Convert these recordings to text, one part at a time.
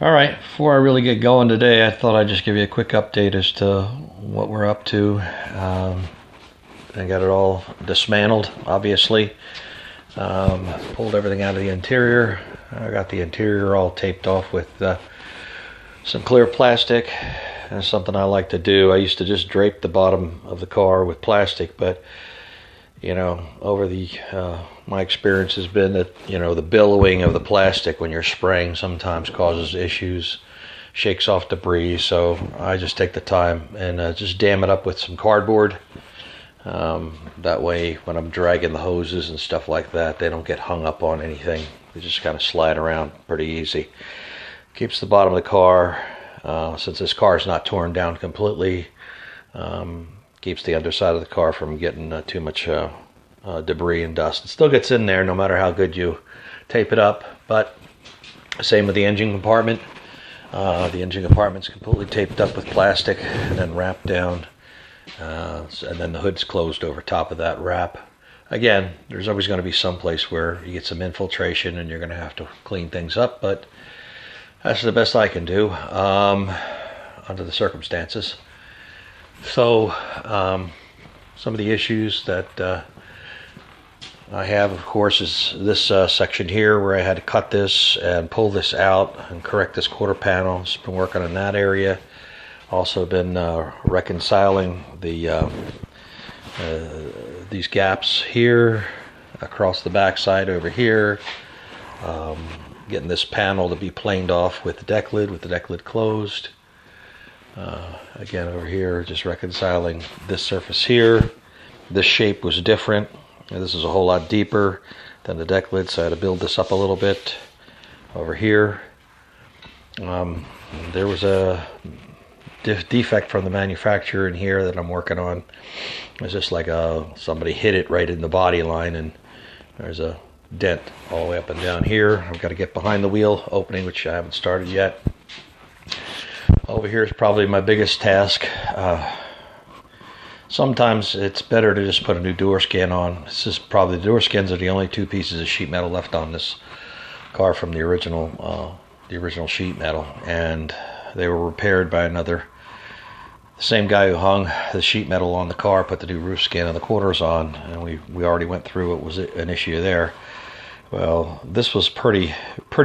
All right, before I really get going today, I thought I'd just give you a quick update as to what we're up to. I got it all dismantled, obviously. Pulled everything out of the interior. I got the interior all taped off with some clear plastic. That's something I like to do. I used to just drape the bottom of the car with plastic, but over the my experience has been that the billowing of the plastic when you're spraying sometimes causes issues, shakes off debris. So I just take the time and just dam it up with some cardboard. That way, when I'm dragging the hoses and stuff like that, they don't get hung up on anything. They just kind of slide around pretty easy. Keeps the bottom of the car, since this car is not torn down completely. Keeps the underside of the car from getting too much debris and dust. It still gets in there no matter how good you tape it up, but same with the engine compartment. The engine compartment's completely taped up with plastic and then wrapped down, and then the hood's closed over top of that wrap. Again, there's always going to be some place where you get some infiltration and you're going to have to clean things up, but that's the best I can do under the circumstances. So some of the issues that I have, of course, is this section here where I had to cut this and pull this out and correct this quarter panel. Just been working on that area. Also been reconciling the these gaps here across the back side over here. Getting this panel to be planed off with the deck lid closed. Again, over here, just reconciling this surface here. This shape was different. And this is a whole lot deeper than the deck lid, so I had to build this up a little bit. Over here, there was a defect from the manufacturer in here that I'm working on. It's just like somebody hit it right in the body line, and there's a dent all the way up and down here. I've got to get behind the wheel opening, which I haven't started yet. Over here is probably my biggest task. Sometimes it's better to just put a new door skin on. This is probably, the door skins are the only two pieces of sheet metal left on this car from the original sheet metal, and they were repaired by the same guy who hung the sheet metal on the car, put the new roof skin and the quarters on, and we already went through what was an issue there. Well, this was pretty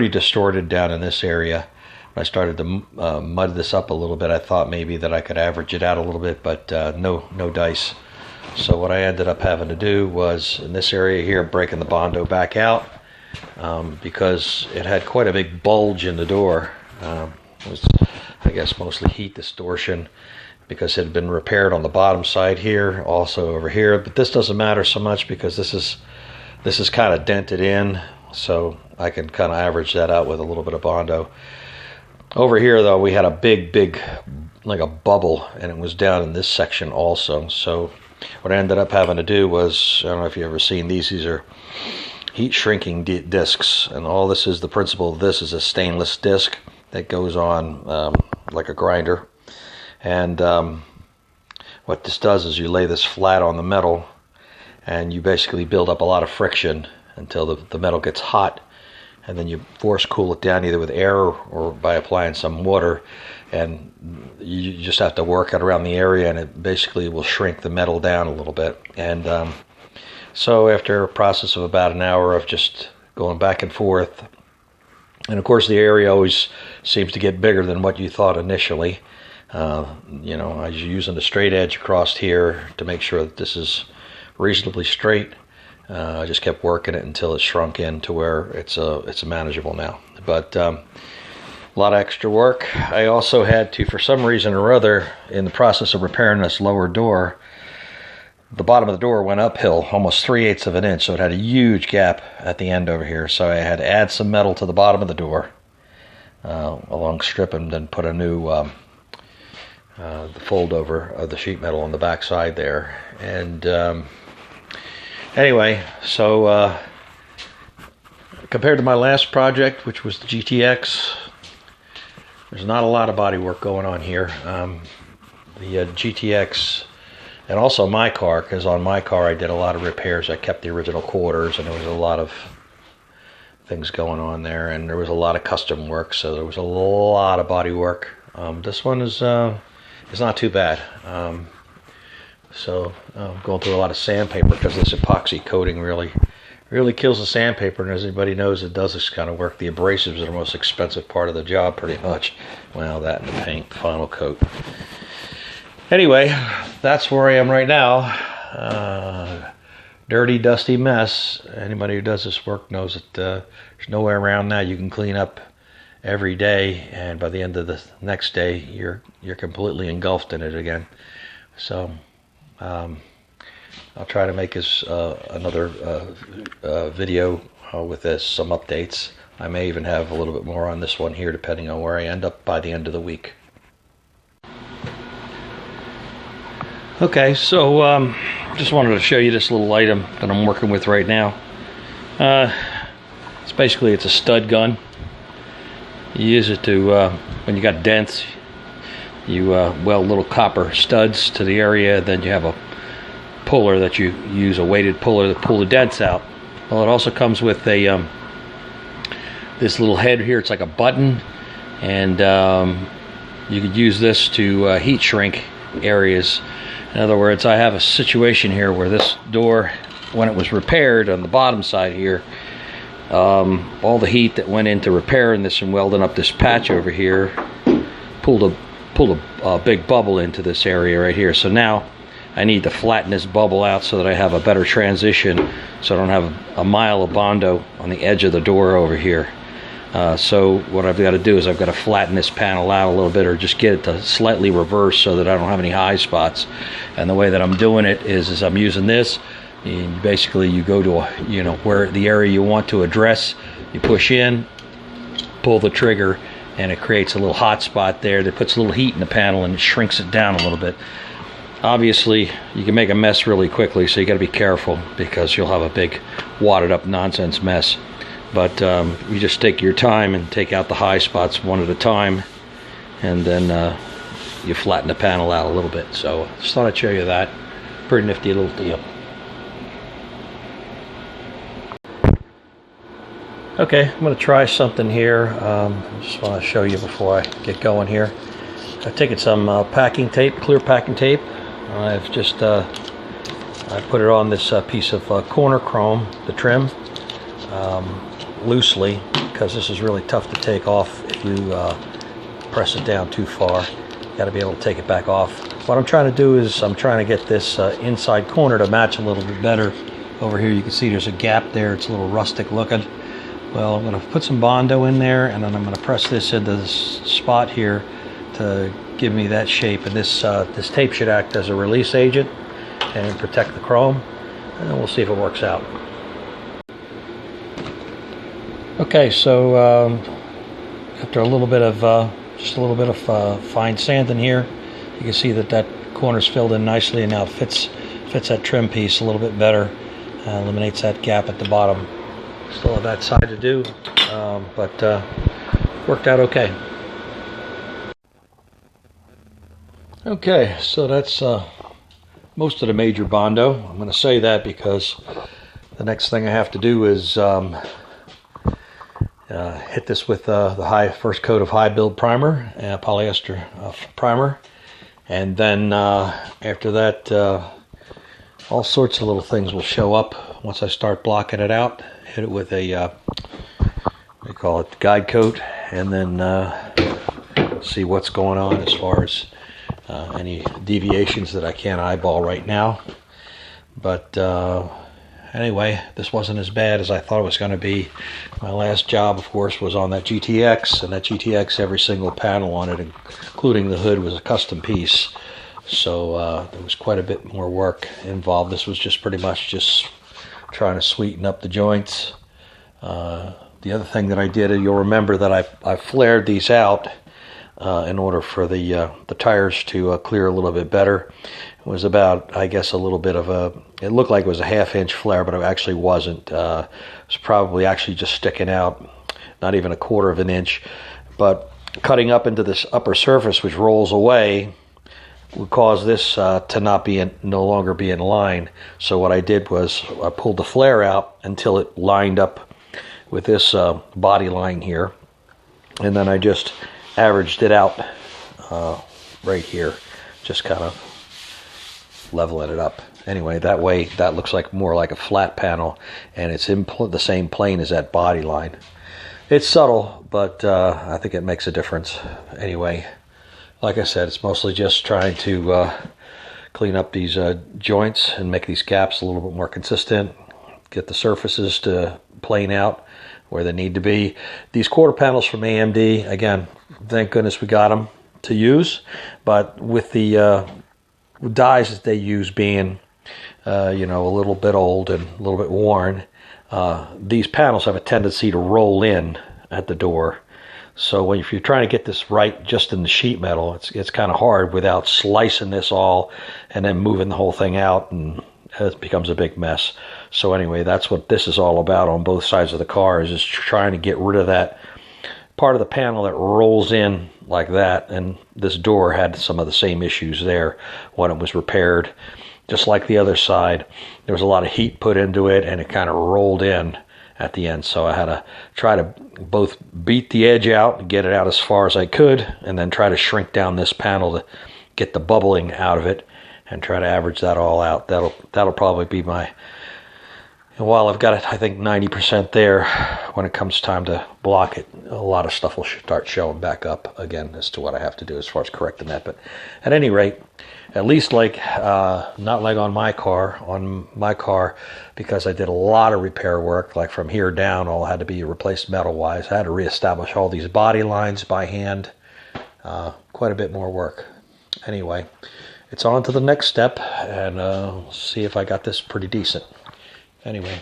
distorted down in this area. When I started to mud this up a little bit, I thought maybe that I could average it out a little bit, but no dice. So what I ended up having to do was, in this area here, breaking the Bondo back out, because it had quite a big bulge in the door. It was, I guess, mostly heat distortion, because it had been repaired on the bottom side here, also over here. But this doesn't matter so much because this is kind of dented in, so I can kind of average that out with a little bit of Bondo. Over here, though, we had a big, like a bubble, and it was down in this section also. So what I ended up having to do was, I don't know if you've ever seen these are heat shrinking discs, and all this is, the principle of this is a stainless disc that goes on like a grinder. And what this does is you lay this flat on the metal, and you basically build up a lot of friction until the metal gets hot, and then you force cool it down either with air or by applying some water, and you just have to work it around the area, and it basically will shrink the metal down a little bit. And so after a process of about an hour of just going back and forth, and of course the area always seems to get bigger than what you thought initially. I was using the straight edge across here to make sure that this is reasonably straight. I just kept working it until it shrunk in to where it's manageable now. But a lot of extra work. I also had to, for some reason or other, in the process of repairing this lower door, the bottom of the door went uphill almost 3/8 of an inch, so it had a huge gap at the end over here. So I had to add some metal to the bottom of the door, a long strip, and then put a new the fold over of the sheet metal on the back side there. And anyway, so compared to my last project, which was the GTX, there's not a lot of body work going on here. The GTX, and also my car, because on my car I did a lot of repairs. I kept the original quarters, and there was a lot of things going on there, and there was a lot of custom work, so there was a lot of body work. This one is not too bad. Going through a lot of sandpaper because this epoxy coating really kills the sandpaper, and as anybody knows that does this kind of work, the abrasives are the most expensive part of the job pretty much. Well, that and the paint, the final coat. Anyway, that's where I am right now. Dirty, dusty mess. Anybody who does this work knows that there's no way around that. You can clean up every day, and by the end of the next day, you're completely engulfed in it again. So I'll try to make this another video with this, some updates. I may even have a little bit more on this one here, depending on where I end up by the end of the week. Okay, so just wanted to show you this little item that I'm working with right now. It's a stud gun. You use it to, when you got dents, you weld little copper studs to the area, then you have a puller that you use, a weighted puller to pull the dents out. Well, it also comes with a this little head here. It's like a button, and you could use this to heat shrink areas. In other words, I have a situation here where this door, when it was repaired on the bottom side here, all the heat that went into repairing this and welding up this patch over here pulled a big bubble into this area right here. So now I need to flatten this bubble out so that I have a better transition, so I don't have a mile of Bondo on the edge of the door over here. So what I've got to do is I've got to flatten this panel out a little bit, or just get it to slightly reverse so that I don't have any high spots. And the way that I'm doing it is I'm using this. And basically, you go to where the area you want to address, you push in, pull the trigger, and it creates a little hot spot there that puts a little heat in the panel and it shrinks it down a little bit. Obviously, you can make a mess really quickly, so you got to be careful because you'll have a big wadded up nonsense mess. But you just take your time and take out the high spots one at a time, and then you flatten the panel out a little bit. So just thought I'd show you that. Pretty nifty little deal. Okay, I'm going to try something here. Just want to show you before I get going here. I've taken some packing tape, clear packing tape. I've just I put it on this piece of corner chrome, the trim, loosely, because this is really tough to take off if you press it down too far. You got to be able to take it back off. What I'm trying to do is I'm trying to get this inside corner to match a little bit better. Over here you can see there's a gap there. It's a little rustic looking. Well, I'm going to put some Bondo in there, and then I'm going to press this into this spot here to give me that shape. And this tape should act as a release agent and protect the chrome. And we'll see if it works out. Okay, so after a little bit of just a little bit of fine sanding here, you can see that corner's filled in nicely, and now it fits that trim piece a little bit better. Eliminates that gap at the bottom. Still have that side to do, but worked out okay. Okay, so that's most of the major Bondo. I'm going to say that because the next thing I have to do is hit this with the first coat of high build primer, polyester primer, and then after that all sorts of little things will show up once I start blocking it out. Hit it with a we call it guide coat, and then see what's going on as far as any deviations that I can't eyeball right now. But anyway, this wasn't as bad as I thought it was going to be. My last job, of course, was on that GTX, and that GTX, every single panel on it, including the hood, was a custom piece. So there was quite a bit more work involved. This was just pretty much just trying to sweeten up the joints. The other thing that I did, you'll remember that I flared these out in order for the tires to clear a little bit better. It was about, I guess, a little bit of it looked like it was a half-inch flare, but it actually wasn't. It was probably actually just sticking out, not even a quarter of an inch. But cutting up into this upper surface, which rolls away, would cause this to no longer be in line. So what I did was I pulled the flare out until it lined up with this body line here, and then I just averaged it out right here, just kind of leveling it up. Anyway, that way that looks like more like a flat panel, and it's in the same plane as that body line. It's subtle, but I think it makes a difference. Anyway, like I said, it's mostly just trying to clean up these joints and make these caps a little bit more consistent, get the surfaces to plane out where they need to be. These quarter panels from AMD, again, thank goodness we got them to use, but with the dies that they use being you know, a little bit old and a little bit worn, these panels have a tendency to roll in at the door. So if you're trying to get this right just in the sheet metal, it's kind of hard without slicing this all and then moving the whole thing out, and it becomes a big mess. So anyway, that's what this is all about on both sides of the car, is just trying to get rid of that part of the panel that rolls in like that. And this door had some of the same issues there when it was repaired. Just like the other side, there was a lot of heat put into it, and it kind of rolled in at the end. So I had to try to both beat the edge out and get it out as far as I could, and then try to shrink down this panel to get the bubbling out of it, and try to average that all out. That'll probably be my, while I've got it, I think 90% there, when it comes time to block it, a lot of stuff will start showing back up again as to what I have to do as far as correcting that. But at any rate, at least like, not like on my car, because I did a lot of repair work, like from here down, all had to be replaced metal-wise. I had to reestablish all these body lines by hand. Quite a bit more work. Anyway, it's on to the next step, and see if I got this pretty decent. Anyway,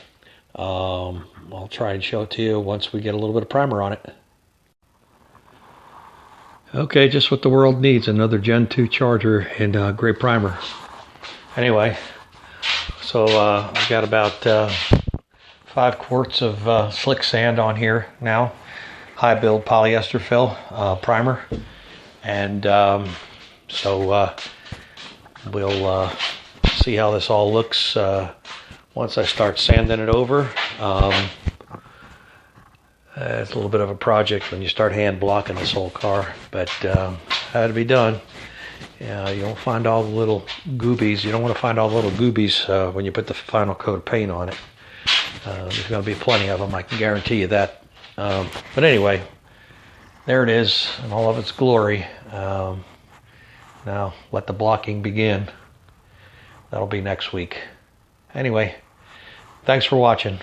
I'll try and show it to you once we get a little bit of primer on it. Okay, just what the world needs, another Gen 2 charger and great primer. Anyway, so I've got about 5 quarts of slick sand on here now, high build polyester fill primer, and so we'll see how this all looks once I start sanding it over. It's a little bit of a project when you start hand blocking this whole car, but had to be done. Yeah, you don't find all the little goobies. You don't want to find all the little goobies when you put the final coat of paint on it. There's going to be plenty of them, I can guarantee you that. But anyway, there it is in all of its glory. Now let the blocking begin. That'll be next week. Anyway, thanks for watching.